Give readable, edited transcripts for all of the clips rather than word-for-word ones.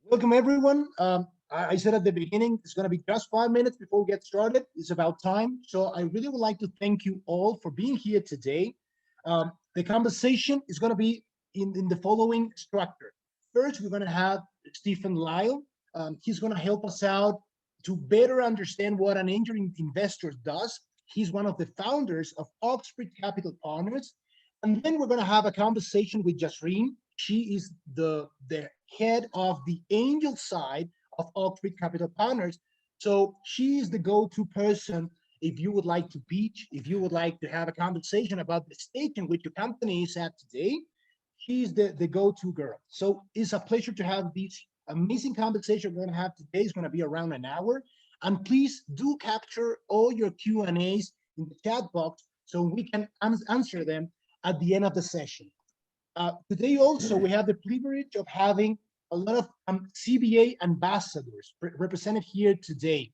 Welcome, everyone. I said at the beginning, it's going to be just 5 minutes before we get started. It's about time. So I really would like to thank you all for being here today. The conversation is going to be in the following structure. First, we're going to have Stephen Lyle. He's going to help us out to better understand what an angel investor does. He's one of the founders of Oxbridge Capital Partners. And then we're going to have a conversation with Jasreen. She is the head of the angel side of Oxbridge Capital Partners. So she is the go-to person if you would like to pitch, if you would like to have a conversation about the stage in which your company is at today. She's the go-to girl. So it's a pleasure to have this amazing conversation we're going to have today. It's going to be around an hour. And please do capture all your Q&As in the chat box so we can answer them at the end of the session. Today also, we have the privilege of having a lot of CBA ambassadors represented here today.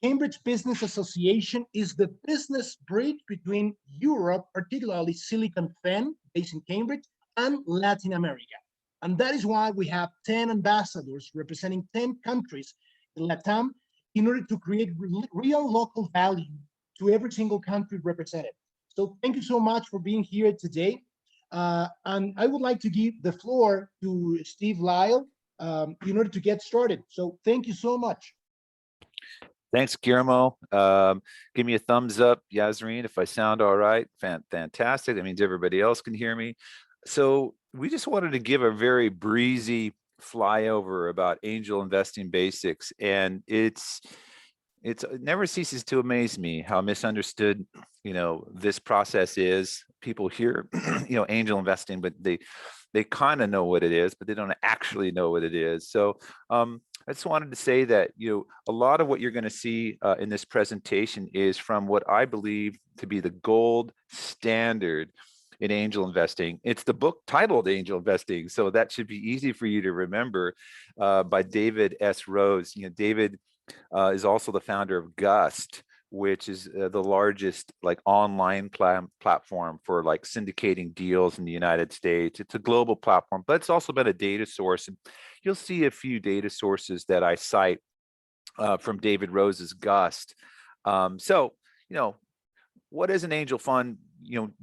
Cambridge Business Association is the business bridge between Europe, particularly Silicon Fen, based in Cambridge, and Latin America. And that is why we have 10 ambassadors representing 10 countries in LATAM in order to create real local value to every single country represented. So thank you so much for being here today. And I would like to give the floor to Steve Lyle in order to get started. So thank you so much. Thanks, Guillermo. Give me a thumbs up, Yasreen, if I sound all right. Fantastic. That means everybody else can hear me. So we just wanted to give a very breezy flyover about angel investing basics. And it never ceases to amaze me how misunderstood, this process is. People hear, angel investing, but they kind of know what it is, but they don't actually know what it is. So I just wanted to say that, a lot of what you're going to see in this presentation is from what I believe to be the gold standard in angel investing. It's the book titled Angel Investing, so that should be easy for you to remember, by David S. Rose. David is also the founder of Gust, which is the largest online platform for syndicating deals in the United States. It's a global platform, but it's also been a data source. And you'll see a few data sources that I cite from David Rose's Gust. So, what is an angel fund?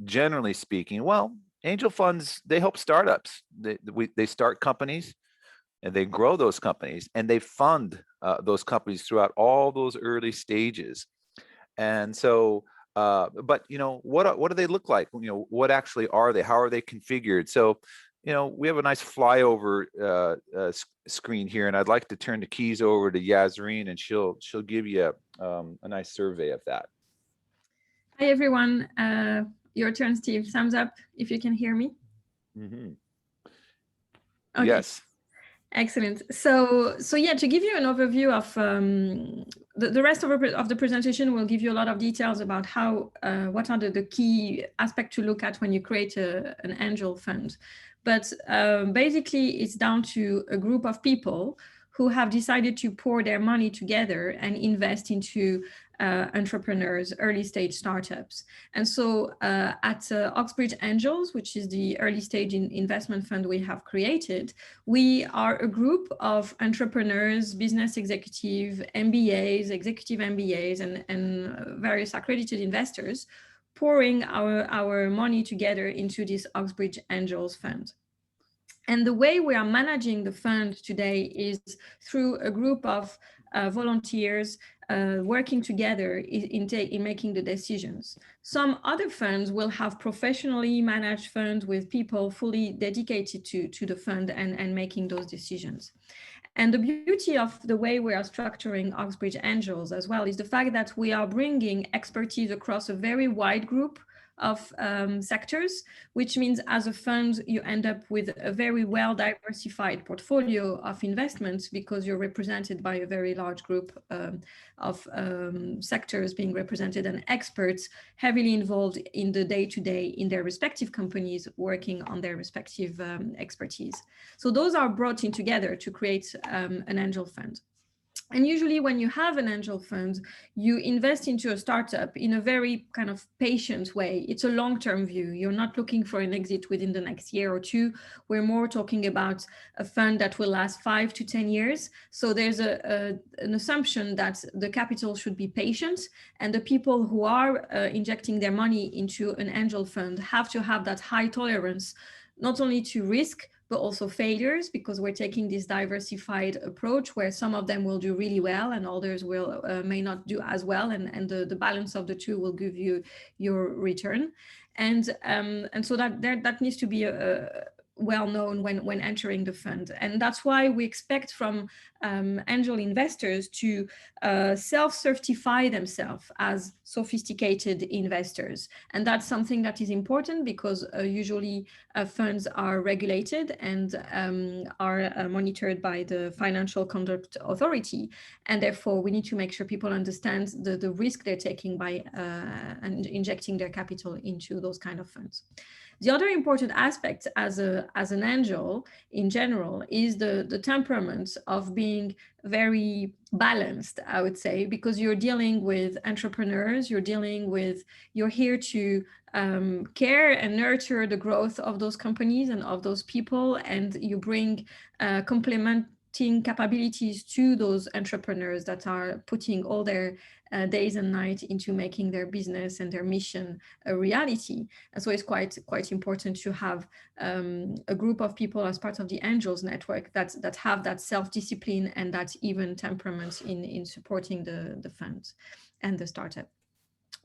Generally speaking, well, angel funds, they help startups. They start companies and they grow those companies and they fund those companies throughout all those early stages. And so, but what do they look like? What actually are they? How are they configured? So, we have a nice flyover screen here, and I'd like to turn the keys over to Yasreen, and she'll give you a nice survey of that. Hi everyone, your turn, Steve. Thumbs up if you can hear me. Mm-hmm. Okay. Yes. Excellent. So yeah, to give you an overview of the rest of the presentation, will give you a lot of details about how what are the key aspects to look at when you create an angel fund. But basically, it's down to a group of people who have decided to pour their money together and invest into entrepreneurs, early stage startups. And so at Oxbridge Angels, which is the early stage investment fund we have created, we are a group of entrepreneurs, business executive, MBAs, executive MBAs, and various accredited investors pouring our money together into this Oxbridge Angels fund. And the way we are managing the fund today is through a group of volunteers working together in making the decisions. Some other funds will have professionally managed funds with people fully dedicated to the fund and making those decisions. And the beauty of the way we are structuring Oxbridge Angels as well is the fact that we are bringing expertise across a very wide group of sectors, which means as a fund, you end up with a very well diversified portfolio of investments because you're represented by a very large group of sectors being represented and experts heavily involved in the day-to-day in their respective companies working on their respective expertise. So those are brought in together to create an angel fund. And usually when you have an angel fund, you invest into a startup in a very kind of patient way. It's a long-term view. You're not looking for an exit within the next year or two. We're more talking about a fund that will last 5 to 10 years. So there's an assumption that the capital should be patient, and the people who are injecting their money into an angel fund have to have that high tolerance, not only to risk, but also failures, because we're taking this diversified approach where some of them will do really well and others will may not do as well, and the balance of the two will give you your return. And so that needs to be well known when entering the fund. And that's why we expect from angel investors to self-certify themselves as sophisticated investors. And that's something that is important because usually funds are regulated and are monitored by the Financial Conduct Authority. And therefore, we need to make sure people understand the risk they're taking by injecting their capital into those kind of funds. The other important aspect as an angel in general is the temperament of being very balanced, I would say, because you're dealing with entrepreneurs, you're here to care and nurture the growth of those companies and of those people, and you bring complementing capabilities to those entrepreneurs that are putting all their days and nights into making their business and their mission a reality. And so it's quite important to have a group of people as part of the Angels Network that have that self-discipline and that even temperament in supporting the fund and the startup.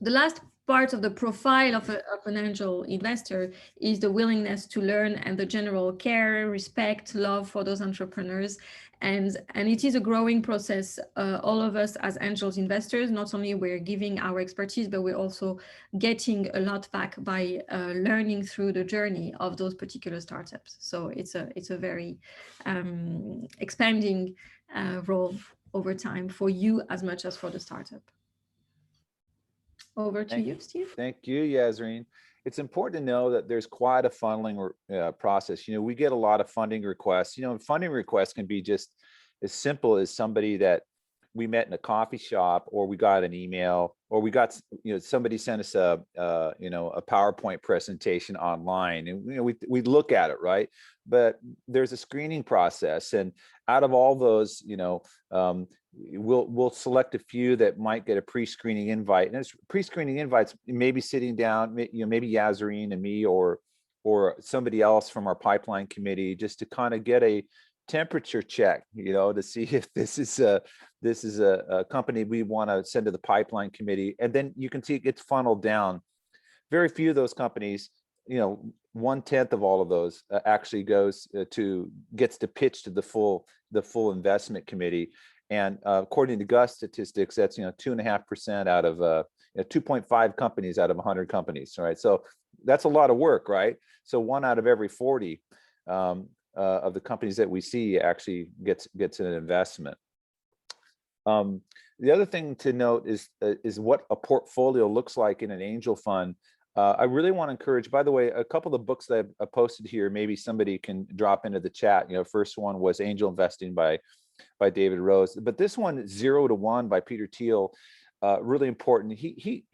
The last part of the profile of an angel investor is the willingness to learn and the general care, respect, love for those entrepreneurs. And it is a growing process. All of us as angels investors, not only we're giving our expertise, but we're also getting a lot back by learning through the journey of those particular startups. So it's a very expanding role over time for you as much as for the startup. Over to you, Steve. Thank you, Yazreen. It's important to know that there's quite a funneling process. You know, we get a lot of funding requests. You know, funding requests can be just as simple as somebody that we met in a coffee shop, or we got an email, or we got, somebody sent us a PowerPoint presentation online, and we look at it, right? But there's a screening process, and out of all those, we'll select a few that might get a pre-screening invite. And it's pre-screening invites, maybe sitting down, maybe Yazreen and me, or somebody else from our pipeline committee, just to kind of get a temperature check, to see if this is a company we want to send to the pipeline committee. And then you can see it gets funneled down. Very few of those companies, 1/10 of all of those actually gets to pitch to the full investment committee. And according to Gus statistics, that's 2.5% out of 2.5 companies out of 100 companies, right? So that's a lot of work, right? So 1 out of every 40 of the companies that we see actually gets an investment. The other thing to note is what a portfolio looks like in an angel fund. I really want to encourage, by the way, a couple of books that I posted here, maybe somebody can drop into the chat. First one was Angel Investing by David Rose, but this one, 0 to 1 by Peter Thiel, really important. He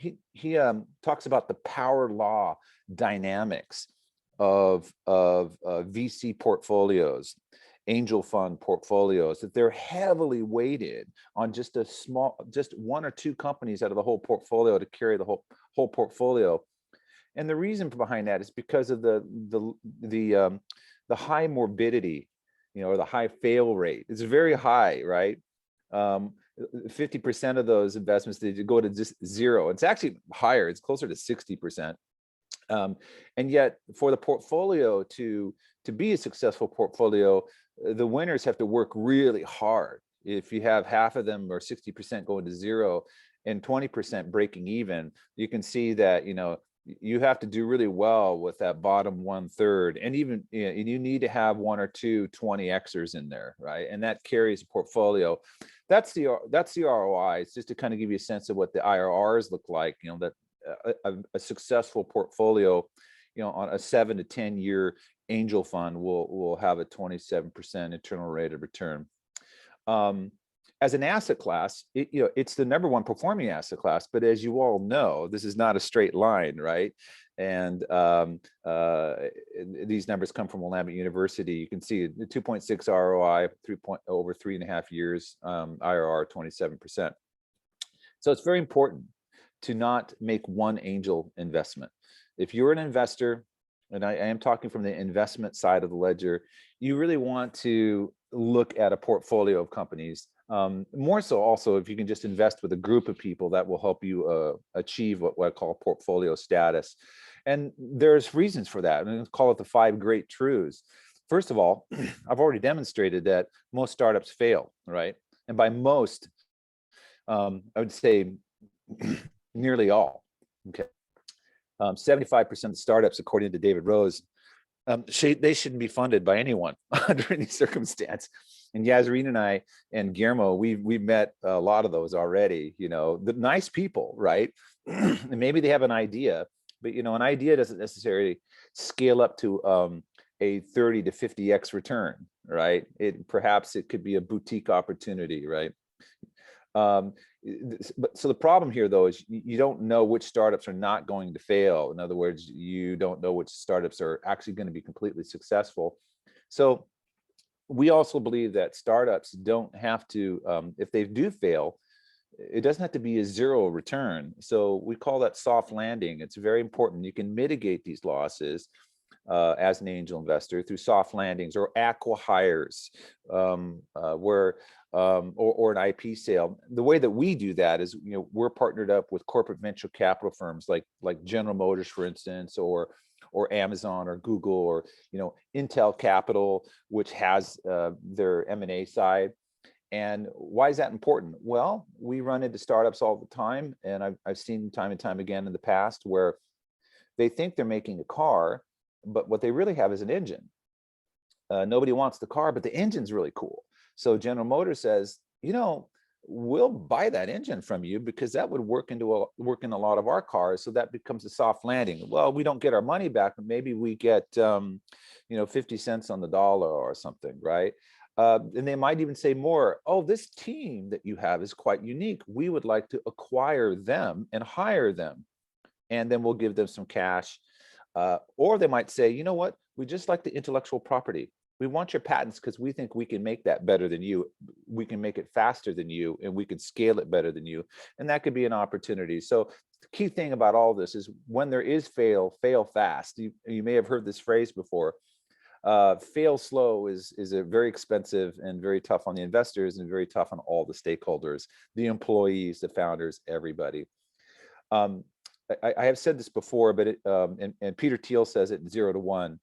talks about the power law dynamics of VC portfolio's, angel fund portfolios, that they're heavily weighted on just 1 or 2 companies out of the whole portfolio to carry the whole portfolio. And the reason behind that is because of the high morbidity, or the high fail rate. It's very high, right? 50% of those investments, they go to just 0. It's actually higher. It's closer to 60%. And yet, for the portfolio to be a successful portfolio, the winners have to work really hard. If you have half of them, or 60% going to 0 and 20% breaking even, you can see that you have to do really well with that bottom 1/3, and even you need to have 1 or 2 20xers in there, right? And that carries a portfolio. That's the ROI. It's just to kind of give you a sense of what the IRRs look like. That a successful portfolio, on a 7 to 10 year angel fund will have a 27% internal rate of return. as an asset class, it's the number one performing asset class. But as you all know, this is not a straight line, right? And these numbers come from Willamette University. You can see the 2.6 ROI, over 3.5 years, IRR 27%. So it's very important to not make one angel investment. If you're an investor, and I am talking from the investment side of the ledger, you really want to look at a portfolio of companies. More so also, if you can just invest with a group of people, that will help you achieve what I call portfolio status. And there's reasons for that. And let's call it the 5 great truths. First of all, I've already demonstrated that most startups fail, right? And by most, I would say nearly all. Okay. 75% of startups, according to David Rose, they shouldn't be funded by anyone under any circumstance. And Yazreen and I and Guillermo, we've met a lot of those already. The nice people, right? And maybe they have an idea, but an idea doesn't necessarily scale up to a 30 to 50x return, right? Perhaps it could be a boutique opportunity, right? So the problem here, though, is you don't know which startups are not going to fail. In other words, you don't know which startups are actually going to be completely successful. So we also believe that startups don't have to, if they do fail, it doesn't have to be a zero return. So we call that soft landing. It's very important. You can mitigate these losses as an angel investor through soft landings or acqui-hires, or an IP sale. The way that we do that is, we're partnered up with corporate venture capital firms like General Motors, for instance, or Amazon or Google, or Intel Capital, which has their M&A side. And why is that important? Well, we run into startups all the time, and I've seen time and time again in the past where they think they're making a car, but what they really have is an engine. Nobody wants the car, but the engine's really cool. So General Motors says, we'll buy that engine from you because that would work in a lot of our cars. So that becomes a soft landing. Well, we don't get our money back, but maybe we get 50 cents on the dollar or something, right? And they might even say more, oh, this team that you have is quite unique. We would like to acquire them and hire them. And then we'll give them some cash. Or they might say, you know what? We just like the intellectual property. We want your patents because we think we can make that better than you. We can make it faster than you, and we can scale it better than you. And that could be an opportunity. So the key thing about all this is when there is fail fast. You may have heard this phrase before. Fail slow is a very expensive and very tough on the investors and very tough on all the stakeholders, the employees, the founders, everybody. I have said this before, but and Peter Thiel says it in 0 to 1.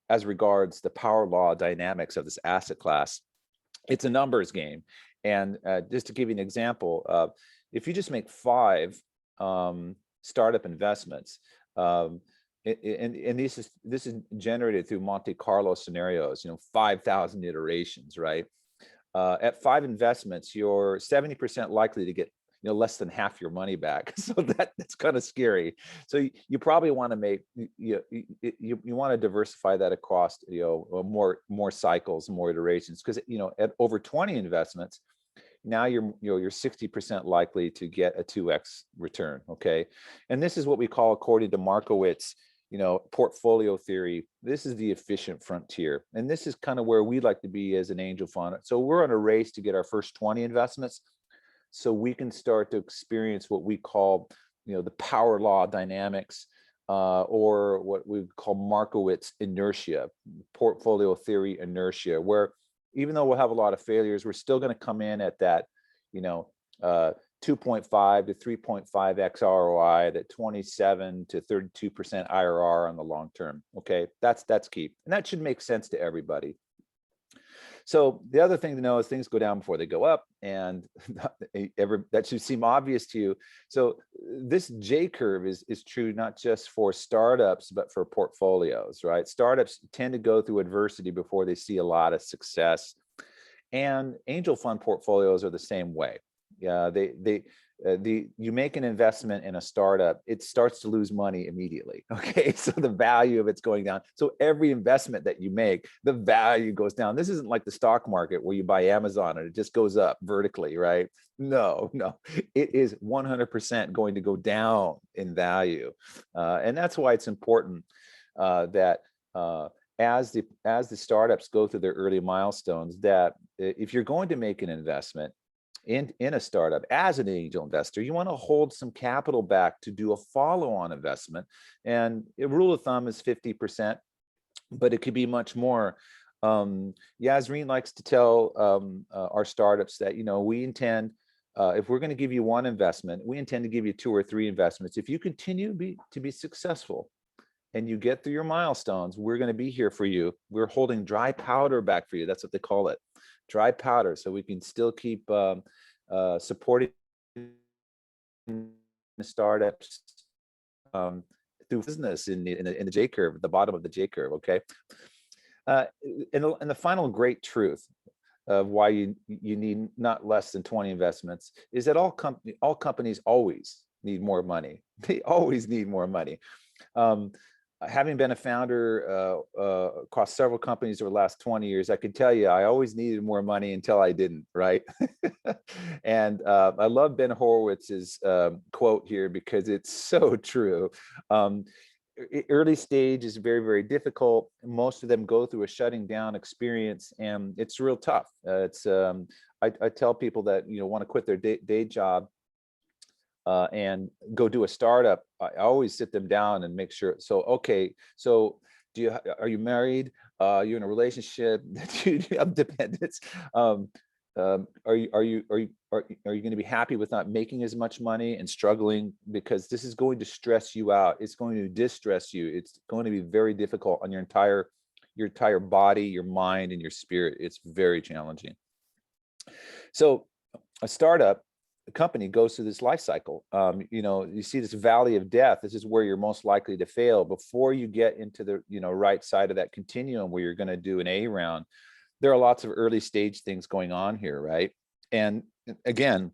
As regards the power law dynamics of this asset class, it's a numbers game. And just to give you an example, if you just make 5 startup investments, and this is generated through Monte Carlo scenarios, 5,000 iterations, right? At 5 investments, you're 70% likely to get less than half your money back. So that's kind of scary. So you probably want to make, you want to diversify that across, more cycles, more iterations, because, at over 20 investments, now you're 60% likely to get a 2x return. Okay. And this is what we call, according to Markowitz, portfolio theory, this is the efficient frontier. And this is kind of where we'd like to be as an angel fund. So we're on a race to get our first 20 investments, so we can start to experience what we call, the power law dynamics, or what we call Markowitz inertia, portfolio theory inertia, where even though we'll have a lot of failures, we're still going to come in at that, 2.5 to 3.5x ROI, that 27 to 32% IRR on the long term. Okay, that's key, and that should make sense to everybody. So the other thing to know is things go down before they go up, and that should seem obvious to you. So this J curve is true not just for startups, but for portfolios, right? Startups tend to go through adversity before they see a lot of success, and angel fund portfolios are the same way. Yeah, you make an investment in a startup, it starts to lose money immediately. Okay, so the value of it's going down. So every investment that you make, the value goes down. This isn't like the stock market where you buy Amazon and it just goes up vertically, right? No, it is 100% going to go down in value, and that's why it's important that as the startups go through their early milestones, that if you're going to make an investment in a startup as an angel investor, you want to hold some capital back to do a follow-on investment. And a rule of thumb is 50%, but it could be much more. Yasreen likes to tell our startups that, we intend, if we're going to give you one investment, we intend to give you 2 or 3 investments. If you continue to be successful and you get through your milestones, we're going to be here for you. We're holding dry powder back for you. That's what they call it, dry powder, so we can still keep supporting the startups through business in the J curve, at the bottom of the J curve. Okay, and the final great truth of why you need not less than 20 investments is that all companies always need more money. They always need more money. Having been a founder across several companies over the last 20 years, I can tell you I always needed more money until I didn't, right? And I love Ben Horowitz's quote here because it's so true. Early stage is very, very difficult. Most of them go through a shutting down experience, and it's real tough. I tell people that want to quit their day job and go do a startup. I always sit them down and make sure. So, okay, so are you married? You're in a relationship? Do you have dependents? Are you going to be happy with not making as much money and struggling? Because this is going to stress you out. It's going to distress you. It's going to be very difficult on your entire body, your mind, and your spirit. It's very challenging. So a startup, a company goes through this life cycle. You see this valley of death. This is where you're most likely to fail before you get into the right side of that continuum where you're going to do an A round. There are lots of early stage things going on here, right? And again,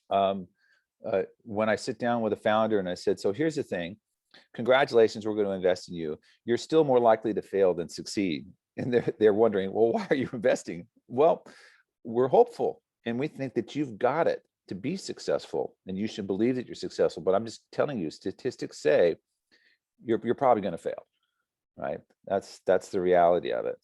when I sit down with a founder and I said, so here's the thing, congratulations, we're going to invest in you. You're still more likely to fail than succeed. And they're wondering, well, why are you investing? Well, we're hopeful and we think that you've got it to be successful, and you should believe that you're successful. But I'm just telling you, statistics say you're probably going to fail, right? That's the reality of it.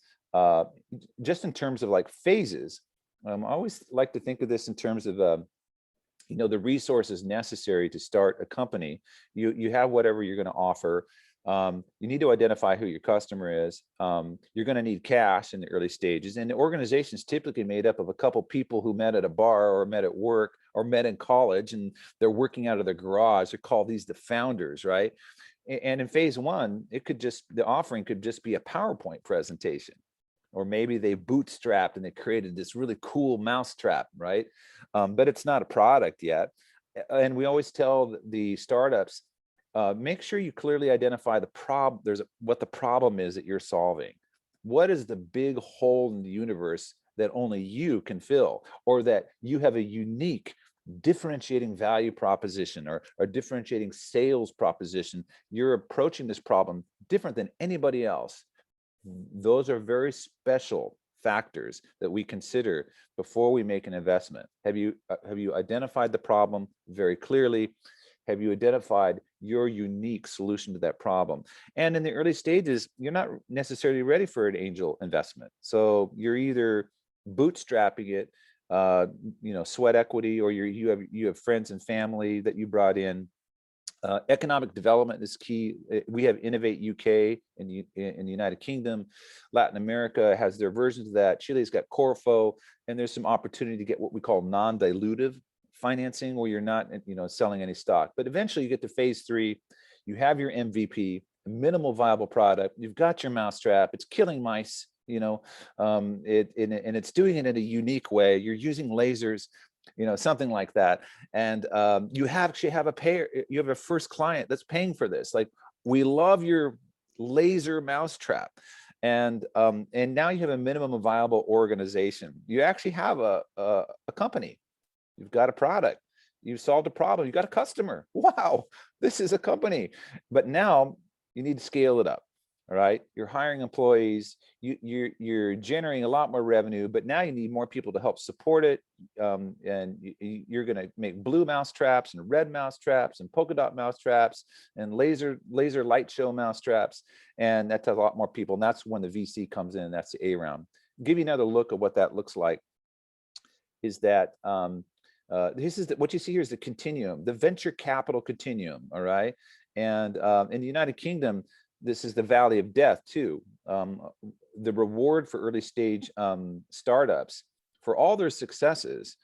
Just in terms of like phases, I always like to think of this in terms of the resources necessary to start a company. You have whatever you're going to offer. You need to identify who your customer is. You're going to need cash in the early stages, and the organization is typically made up of a couple people who met at a bar or met at work or met in college, and they're working out of their garage. They call these the founders, right? And in phase one, the offering could just be a PowerPoint presentation, or maybe they bootstrapped and they created this really cool mousetrap, right? But it's not a product yet. And we always tell the startups, make sure you clearly identify the problem. What the problem is that you're solving. What is the big hole in the universe that only you can fill, or that you have a unique differentiating value proposition or differentiating sales proposition? You're approaching this problem different than anybody else. Those are very special factors that we consider before we make an investment. Have you identified the problem very clearly? Have you identified your unique solution to that problem? And in the early stages, you're not necessarily ready for an angel investment. So you're either bootstrapping it, sweat equity, or you have friends and family that you brought in. Economic development is key. We have Innovate UK in the United Kingdom. Latin America has their versions of that. Chile's got Corfo, and there's some opportunity to get what we call non-dilutive financing, where you're not selling any stock. But eventually you get to phase 3, you have your MVP, a minimal viable product, you've got your mousetrap, it's killing mice, and it's doing it in a unique way. You're using lasers, something like that. And you actually have you have a first client that's paying for this. Like, we love your laser mousetrap. And now you have a minimum viable organization. You actually have a company. You've got a product. you solved a problem, you got a customer. Wow, this is a company. But now you need to scale it up. All right, you're hiring employees, you're generating a lot more revenue, but now you need more people to help support it. And you're going to make blue mouse traps and red mouse traps and polka dot mouse traps and laser light show mouse traps, and that's a lot more people. And that's when the VC comes in. That's the A round. Give you another look at what that looks like. Is that this is what you see here is the continuum, the venture capital continuum. All right, and in the United Kingdom, this is the valley of death too. The reward for early stage startups for all their successes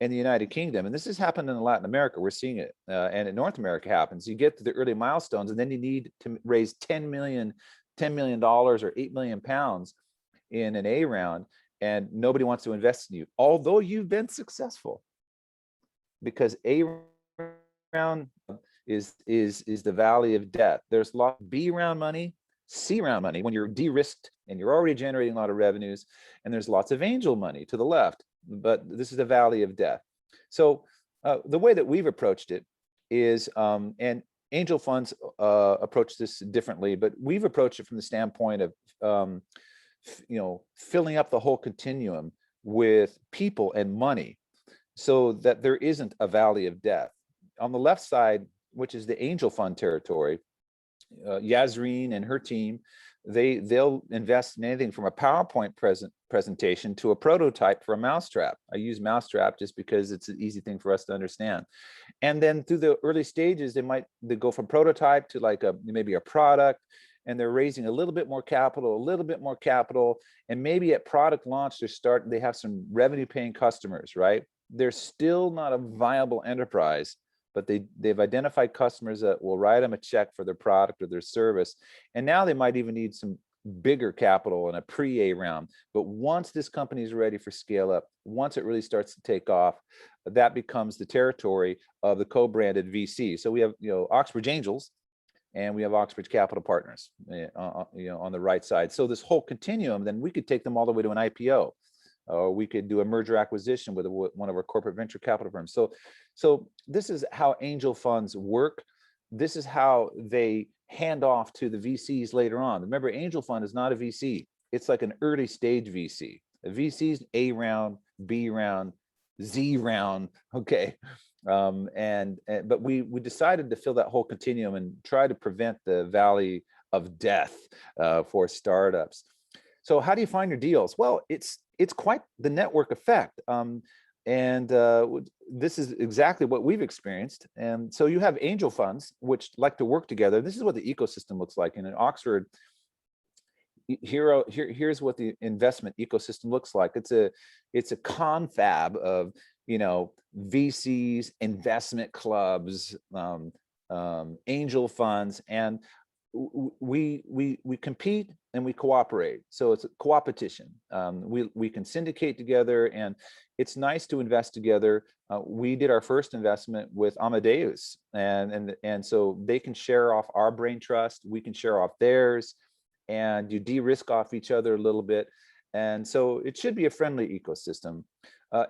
in the United Kingdom, and this has happened in Latin America, we're seeing it, and in North America happens. You get to the early milestones, and then you need to raise $10 million or 8 million pounds in an A round, and nobody wants to invest in you, although you've been successful, because A round is the valley of death. There's a lot of B round money, C round money when you're de-risked and you're already generating a lot of revenues, and there's lots of angel money to the left, but this is the valley of death. So the way that we've approached it is, and angel funds approach this differently, but we've approached it from the standpoint of filling up the whole continuum with people and money, so that there isn't a valley of death. On the left side, which is the angel fund territory, Yasreen and her team, they'll invest in anything from a PowerPoint presentation to a prototype for a mousetrap. I use mousetrap just because it's an easy thing for us to understand. And then through the early stages, they go from prototype to like maybe a product, and they're raising a little bit more capital, and maybe at product launch they have some revenue paying customers, right? They're still not a viable enterprise, but they've identified customers that will write them a check for their product or their service. And now they might even need some bigger capital in a pre-A round. But once this company is ready for scale up, once it really starts to take off, that becomes the territory of the co-branded VC. So we have, Oxbridge Angels, and we have Oxbridge Capital Partners, on the right side. So this whole continuum, then we could take them all the way to an IPO. Or we could do a merger acquisition with one of our corporate venture capital firms. So this is how angel funds work. This is how they hand off to the VCs later on. Remember, angel fund is not a VC. It's like an early stage VC. A VC's A round, B round, Z round. Okay. But we decided to fill that whole continuum and try to prevent the valley of death for startups. So how do you find your deals? Well, it's quite the network effect. This is exactly what we've experienced. And so you have angel funds, which like to work together. This is what the ecosystem looks like. And in Oxford, here's what the investment ecosystem looks like. It's a confab of, VCs, investment clubs, angel funds, and we compete and we cooperate. So it's a co-opetition. We can syndicate together, and it's nice to invest together. We did our first investment with Amadeus, and so they can share off our brain trust, we can share off theirs, and you de-risk off each other a little bit. And so it should be a friendly ecosystem.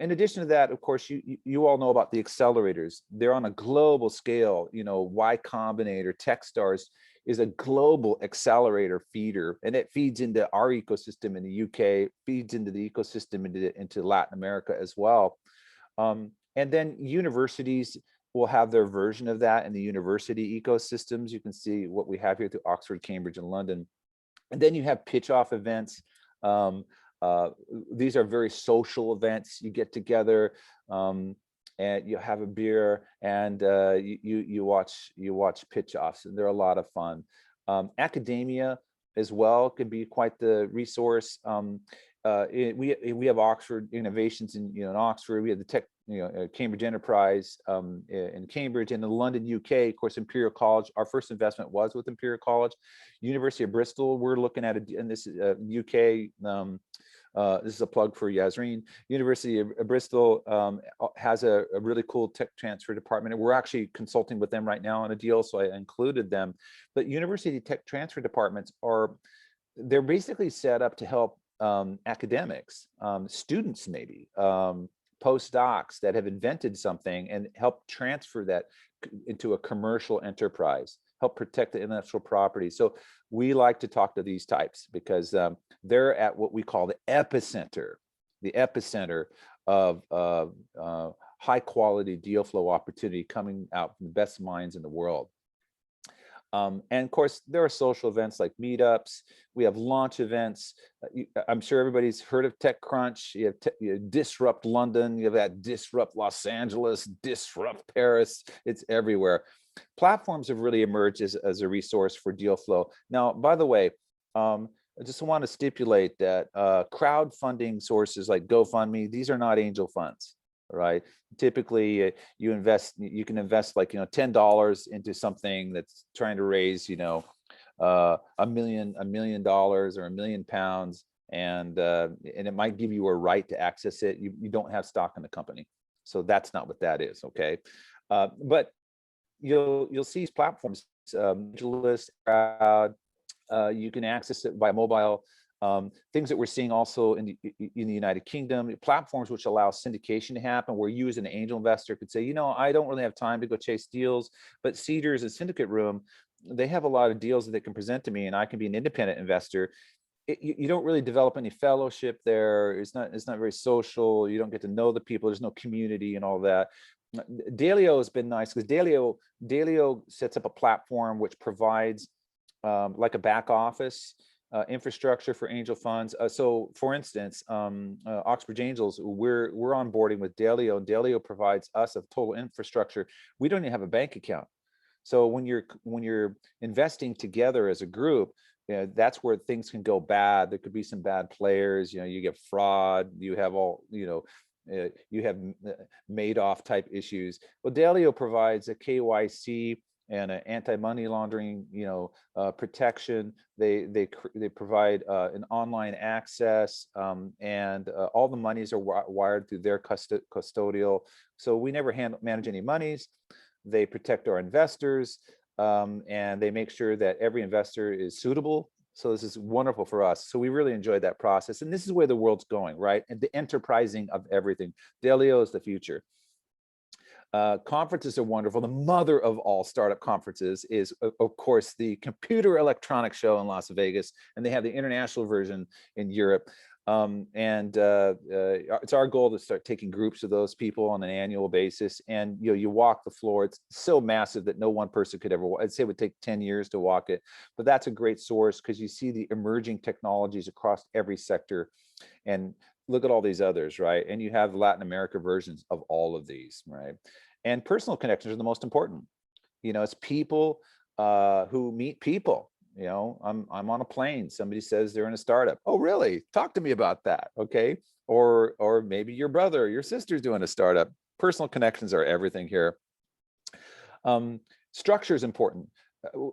In addition to that, of course, you all know about the accelerators. They're on a global scale. Y Combinator, Techstars is a global accelerator feeder, and it feeds into our ecosystem in the UK, feeds into the ecosystem into Latin America as well. And then universities will have their version of that in the university ecosystems. You can see what we have here through Oxford, Cambridge, and London. And then you have pitch-off events. These are very social events. You get together and you have a beer, and you watch pitch offs. They're a lot of fun. Academia as well can be quite the resource. We have Oxford Innovations in Oxford. We have the Tech Cambridge Enterprise in Cambridge, and in London, UK, of course, Imperial College. Our first investment was with Imperial College. University of Bristol, we're looking at it in this UK. This is a plug for Yasreen. University of Bristol has a really cool tech transfer department, and we're actually consulting with them right now on a deal, so I included them. But university tech transfer departments they're basically set up to help academics, students maybe, postdocs that have invented something and help transfer that into a commercial enterprise, help protect the intellectual property. So we like to talk to these types because they're at what we call the epicenter of high quality deal flow opportunity coming out from the best minds in the world. And of course, there are social events like meetups. We have launch events. I'm sure everybody's heard of TechCrunch. You have Disrupt London. You have that Disrupt Los Angeles, Disrupt Paris. It's everywhere. Platforms have really emerged as a resource for deal flow. Now, by the way, I just want to stipulate that crowdfunding sources like GoFundMe, these are not angel funds. Right. Typically, you can invest like, $10 into something that's trying to raise, $1 million or £1 million, and it might give you a right to access it. You don't have stock in the company, so that's not what that is. Okay, but you'll see these platforms, AngelList, Crowd. You can access it by mobile. Things that we're seeing also in the United Kingdom, platforms which allow syndication to happen, where you as an angel investor could say, I don't really have time to go chase deals, but Cedars and Syndicate Room, they have a lot of deals that they can present to me, and I can be an independent investor. You don't really develop any fellowship there. It's not very social. You don't get to know the people. There's no community and all that. Dalio has been nice because Dalio sets up a platform which provides like a back office infrastructure for angel funds. So for instance, Oxbridge Angels, we're onboarding with Dalio, and Dalio provides us a total infrastructure. We don't even have a bank account. So when you're investing together as a group, that's where things can go bad. There could be some bad players, you get fraud, you have you have Madoff type issues. Well, Dalio provides a KYC and an anti-money laundering, protection. They provide an online access, and all the monies are wired through their custodial. So we never manage any monies. They protect our investors, and they make sure that every investor is suitable. So this is wonderful for us. So we really enjoyed that process, and this is where the world's going, right? And the enterprising of everything. Dalio is the future. Conferences are wonderful. The mother of all startup conferences is, of course, the Computer Electronics Show in Las Vegas, and they have the international version in Europe. It's our goal to start taking groups of those people on an annual basis. And you walk the floor. It's so massive that no one person could ever. I'd say it would take 10 years to walk it, but that's a great source because you see the emerging technologies across every sector. And look at all these others, right? And you have Latin America versions of all of these, right? And personal connections are the most important. It's people who meet people. I'm on a plane. Somebody says they're in a startup. Oh, really? Talk to me about that. Okay. Or maybe your brother or your sister's doing a startup. Personal connections are everything here. Structure is important.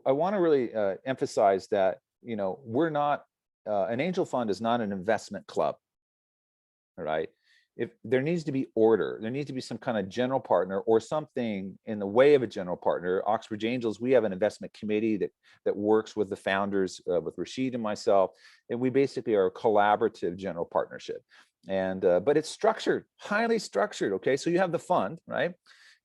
I want to really emphasize that, we're not, an angel fund is not an investment club. All right. If there needs to be order, there needs to be some kind of general partner or something in the way of a general partner. Oxbridge Angels, we have an investment committee that works with the founders, with Rashid and myself, and we basically are a collaborative general partnership. And but it's structured, highly structured. Okay, so you have the fund, right?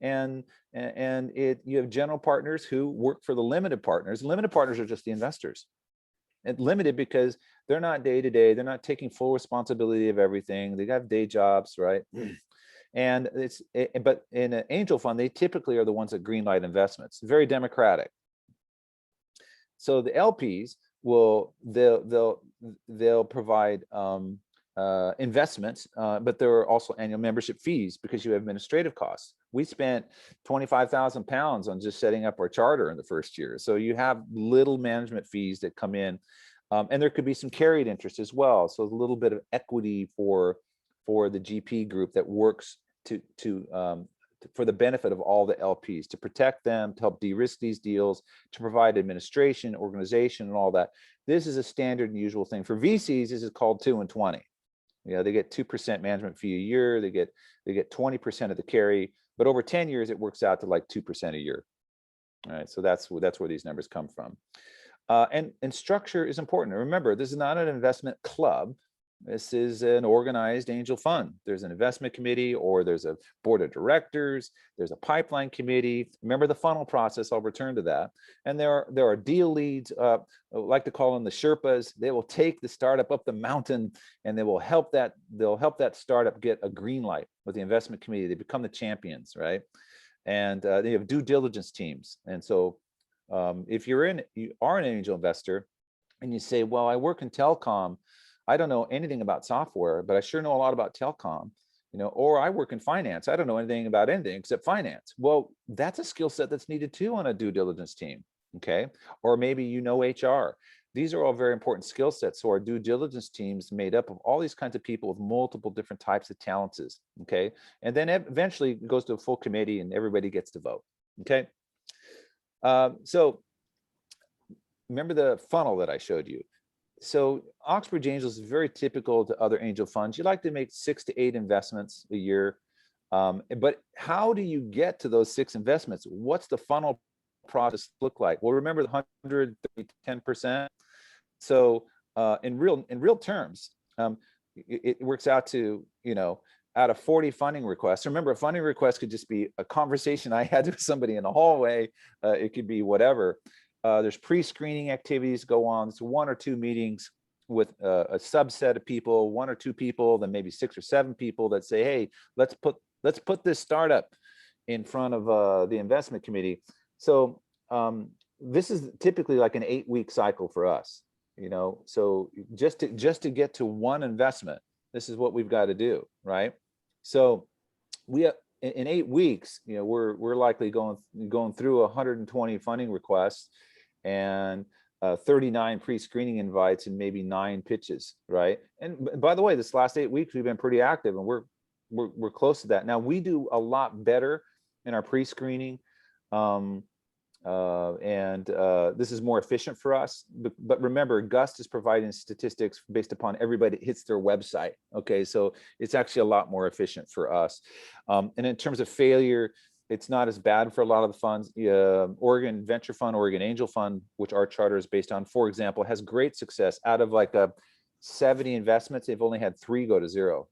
And you have general partners who work for the limited partners. Limited partners are just the investors. And limited because they're not day to day, they're not taking full responsibility of everything. They have day jobs, right? And but in an angel fund, they typically are the ones that greenlight investments. Very democratic. So the LPs they'll provide investments, but there are also annual membership fees because you have administrative costs. We spent £25,000 on just setting up our charter in the first year. So you have little management fees that come in, and there could be some carried interest as well. So a little bit of equity for the GP group that works for the benefit of all the LPs, to protect them, to help de-risk these deals, to provide administration, organization, and all that. This is a standard and usual thing. For VCs, this is called 2 and 20. They get 2% management fee a year. They get 20% of the carry, but over 10 years, it works out to like 2% a year. All right, so that's where these numbers come from. And structure is important. Remember, this is not an investment club. This is an organized angel fund. There's an investment committee, or there's a board of directors, there's a pipeline committee. Remember the funnel process, I'll return to that. And there are deal leads, I like to call them the Sherpas. They will take the startup up the mountain, and they'll help that startup get a green light with the investment committee. They become the champions, right? And they have due diligence teams. And so if you are an angel investor and you say, well, I work in telecom, I don't know anything about software, but I sure know a lot about telecom, or I work in finance. I don't know anything about anything except finance. Well, that's a skill set that's needed too on a due diligence team. Okay. Or maybe HR. These are all very important skill sets. So our due diligence team's made up of all these kinds of people with multiple different types of talents. Okay. And then eventually it goes to a full committee and everybody gets to vote. Okay. So remember the funnel that I showed you. So Oxbridge Angels is very typical to other angel funds. You like to make 6 to 8 investments a year. But how do you get to those 6 investments? What's the funnel process look like? Well, remember the 130, 10%. So in real terms, it works out to, out of 40 funding requests. Remember, a funding request could just be a conversation I had with somebody in the hallway. It could be whatever. There's pre-screening activities go on. It's 1 or 2 meetings with a subset of people, 1 or 2 people, then maybe 6 or 7 people that say, hey, let's put this startup in front of the investment committee. So this is typically like an 8-week cycle for us, so just to get to one investment, this is what we've got to do, right? So we have, in 8 weeks, we're likely going through 120 funding requests and 39 pre-screening invites and maybe 9 pitches, right? And by the way, this last 8 weeks we've been pretty active, and we're close to that. Now we do a lot better in our pre-screening, and this is more efficient for us. But remember, Gust is providing statistics based upon everybody that hits their website. Okay, so it's actually a lot more efficient for us. And in terms of failure, it's not as bad for a lot of the funds. Oregon Venture Fund, Oregon Angel Fund, which our charter is based on, for example, has great success. Out of like 70 investments, they've only had 3 go to 0.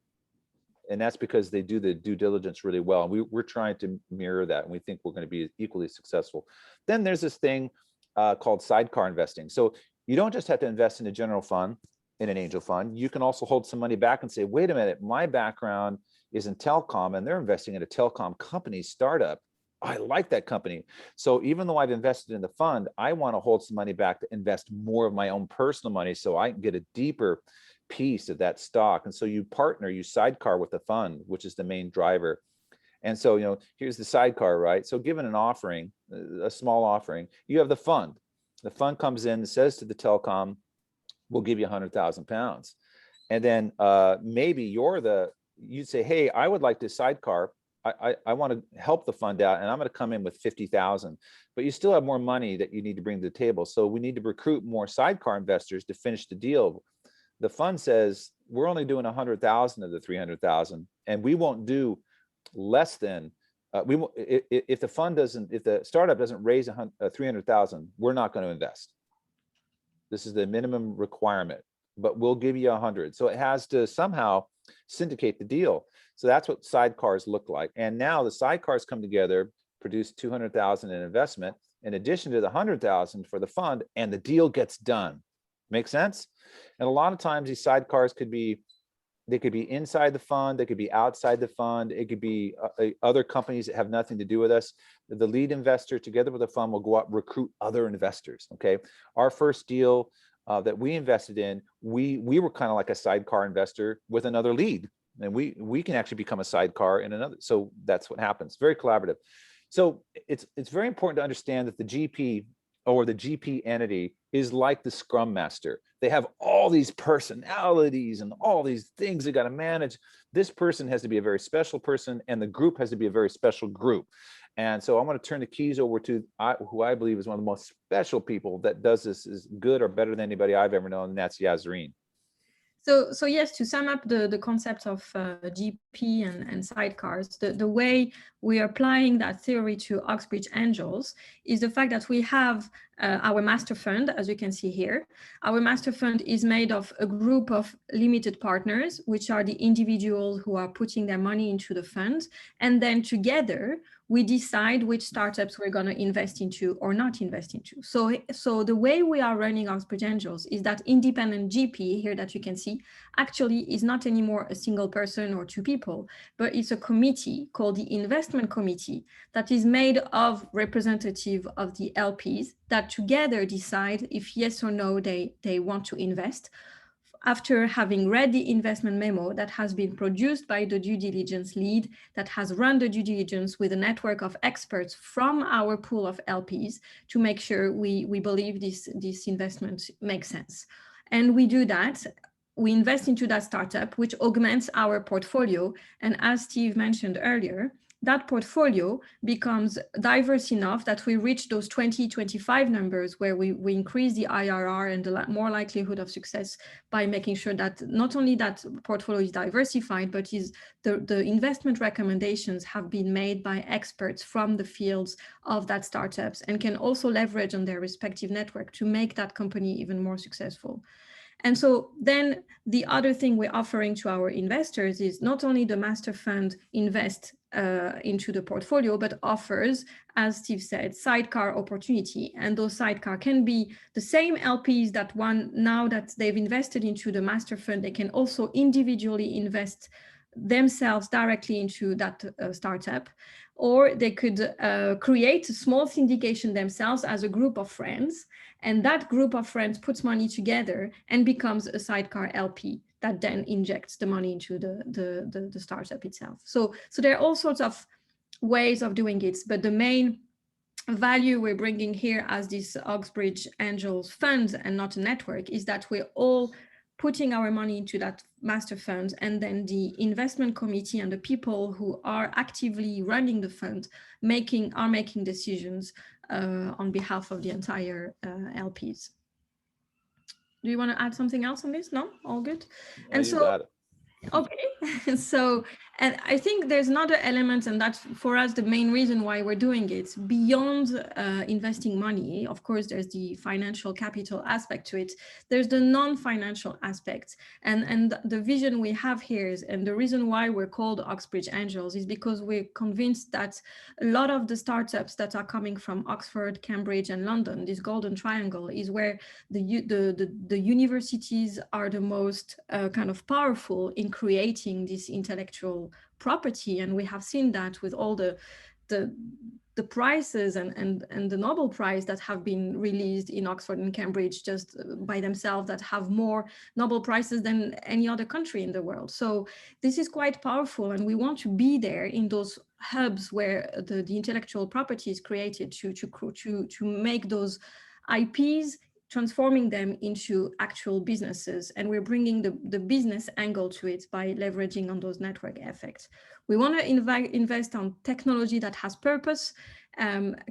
And that's because they do the due diligence really well. And we're trying to mirror that, and we think we're going to be equally successful. Then there's this thing called sidecar investing. So you don't just have to invest in a general fund, in an angel fund. You can also hold some money back and say, wait a minute, my background is in telecom, and they're investing in a telecom company startup. I like that company. So even though I've invested in the fund, I want to hold some money back to invest more of my own personal money so I can get a deeper piece of that stock. And so you sidecar with the fund, which is the main driver. And so, here's the sidecar, right? So given an offering, a small offering, you have the fund. The fund comes in and says to the telecom, we'll give you 100,000 pounds. And then maybe you'd say, hey, I would like to sidecar. I want to help the fund out, and I'm going to come in with 50,000, but you still have more money that you need to bring to the table. So we need to recruit more sidecar investors to finish the deal. The fund says we're only doing 100,000 of the 300,000, and we won't do less than if the startup doesn't raise 300,000, we're not going to invest. This is the minimum requirement, but we'll give you 100. So it has to somehow syndicate the deal. So that's what sidecars look like. And now the sidecars come together, produce 200,000 in investment, in addition to the 100,000 for the fund, and the deal gets done. Make sense? And a lot of times these sidecars could be inside the fund, they could be outside the fund, it could be other companies that have nothing to do with us. The lead investor together with the fund will go out and recruit other investors. Okay, our first deal that we invested in, we were kind of like a sidecar investor with another lead, and we can actually become a sidecar in another. So that's what happens. Very collaborative. So it's very important to understand that the GP or the GP entity is like the Scrum Master. They have all these personalities and all these things they got to manage. This person has to be a very special person, and the group has to be a very special group. And so I'm going to turn the keys over to who I believe is one of the most special people that does this as good or better than anybody I've ever known, and that's Yazreen. So yes, to sum up the concept of GP and sidecars, the way we are applying that theory to Oxbridge Angels is the fact that we have our master fund, as you can see here. Our master fund is made of a group of limited partners, which are the individuals who are putting their money into the fund. And then together, we decide which startups we're going to invest into or not invest into. So the way we are running Oxbridge Angels is that independent GP here that you can see actually is not anymore a single person or two people, but it's a committee called the investment committee that is made of representative of the LPs that together decide if yes or no they want to invest, after having read the investment memo that has been produced by the due diligence lead that has run the due diligence with a network of experts from our pool of LPs to make sure we believe this investment makes sense. And we do that. We invest into that startup, which augments our portfolio. And as Steve mentioned earlier, that portfolio becomes diverse enough that we reach those 2025 numbers where we increase the IRR and the more likelihood of success by making sure that not only that portfolio is diversified, but the investment recommendations have been made by experts from the fields of that startups and can also leverage on their respective network to make that company even more successful. And so then the other thing we're offering to our investors is not only the master fund invest into the portfolio, but offers, as Steve said, sidecar opportunity. And those sidecar can be the same LPs that now that they've invested into the master fund, they can also individually invest themselves directly into that startup, or they could create a small syndication themselves as a group of friends, and that group of friends puts money together and becomes a sidecar LP that then injects the money into the startup itself. So there are all sorts of ways of doing it, but the main value we're bringing here as this Oxbridge Angels fund and not a network is that we're all putting our money into that master fund, and then the investment committee and the people who are actively running the fund are making decisions on behalf of the entire LPs. Do you want to add something else on this? No, all good. Yeah, and so, got it. Okay, so, and I think there's another element, and that's for us the main reason why we're doing it. Beyond investing money, of course, there's the financial capital aspect to it. There's the non-financial aspect, and the vision we have here is, and the reason why we're called Oxbridge Angels is because we're convinced that a lot of the startups that are coming from Oxford, Cambridge, and London, this golden triangle, is where the universities are the most kind of powerful in creating this intellectual property. And we have seen that with all the prizes and the Nobel Prize that have been released in Oxford and Cambridge just by themselves, that have more Nobel Prizes than any other country in the world. So this is quite powerful, and we want to be there in those hubs where the intellectual property is created to make those IPs, transforming them into actual businesses. And we're bringing the business angle to it by leveraging on those network effects. We want to invest on technology that has purpose,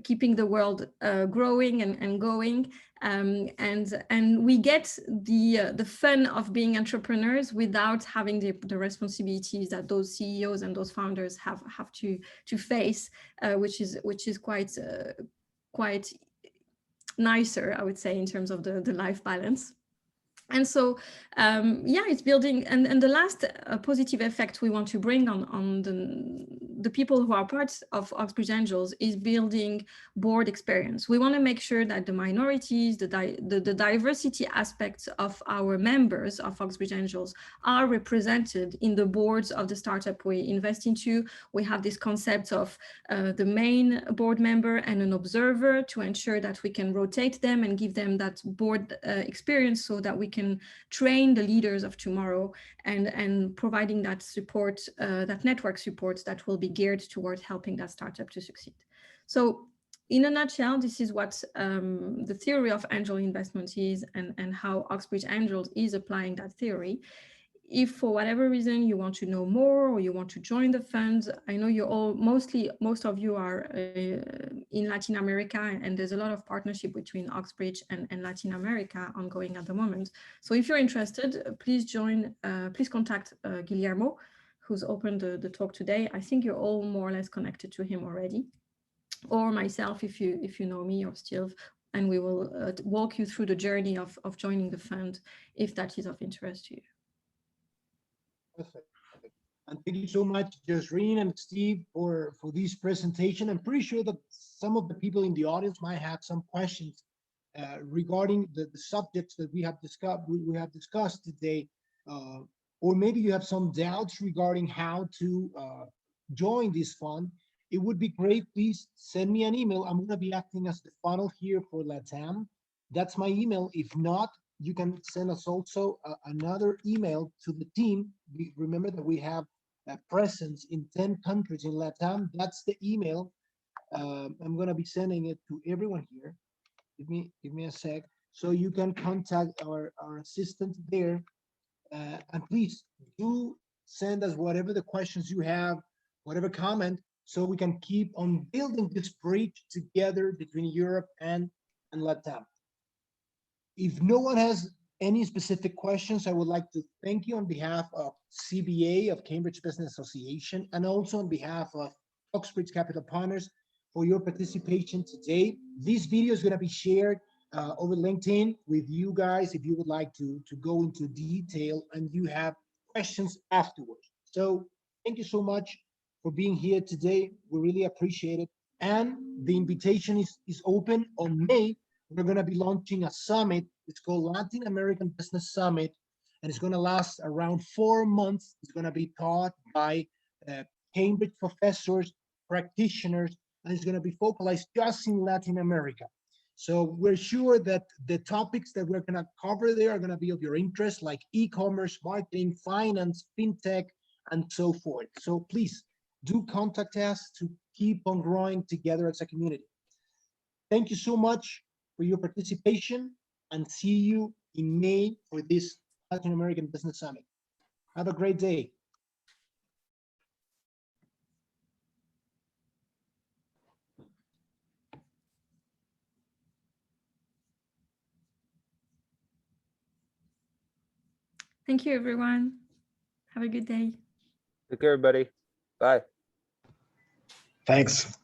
keeping the world growing and going. And we get the fun of being entrepreneurs without having the responsibilities that those CEOs and those founders have to face, which is quite nicer, I would say, in terms of the life balance. And so, yeah, it's building, and the last positive effect we want to bring on the people who are part of Oxbridge Angels is building board experience. We want to make sure that the minorities, the diversity aspects of our members of Oxbridge Angels are represented in the boards of the startup we invest into. We have this concept of the main board member and an observer to ensure that we can rotate them and give them that board experience so that we can train the leaders of tomorrow, and providing that support, that network support that will be geared towards helping that startup to succeed. So in a nutshell, this is what the theory of angel investment is, and how Oxbridge Angels is applying that theory. If for whatever reason you want to know more, or you want to join the fund, I know you're all, most of you are in Latin America, and there's a lot of partnership between Oxbridge and Latin America ongoing at the moment. So if you're interested, please contact Guillermo, who's opened the talk today. I think you're all more or less connected to him already, or myself if you know me, or Steve, and we will walk you through the journey of joining the fund if that is of interest to you. Perfect. And thank you so much, Jasreen and Steve, for this presentation. I'm pretty sure that some of the people in the audience might have some questions regarding the subjects that we have discussed today, or maybe you have some doubts regarding how to join this fund. It would be great. Please send me an email. I'm going to be acting as the funnel here for LATAM. That's my email. If not, you can send us also another email to the team. Remember that we have a presence in 10 countries in LATAM. That's the email. I'm going to be sending it to everyone here. Give me a sec. So you can contact our assistant there. And please do send us whatever the questions you have, whatever comment, so we can keep on building this bridge together between Europe and LATAM. If no one has any specific questions, I would like to thank you on behalf of CBA, of Cambridge Business Association, and also on behalf of Oxbridge Capital Partners for your participation today. This video is going to be shared over LinkedIn with you guys if you would like to go into detail and you have questions afterwards. So thank you so much for being here today. We really appreciate it. And the invitation is open. On May, we're going to be launching a summit. It's called Latin American Business Summit, and it's going to last around 4 months. It's going to be taught by Cambridge professors, practitioners, and it's going to be focused just in Latin America. So we're sure that the topics that we're going to cover there are going to be of your interest, like e-commerce, marketing, finance, fintech, and so forth. So please do contact us to keep on growing together as a community. Thank you so much for your participation, and see you in May for this Latin American Business Summit. Have a great day. Thank you, everyone. Have a good day. Take care, everybody. Bye. Thanks.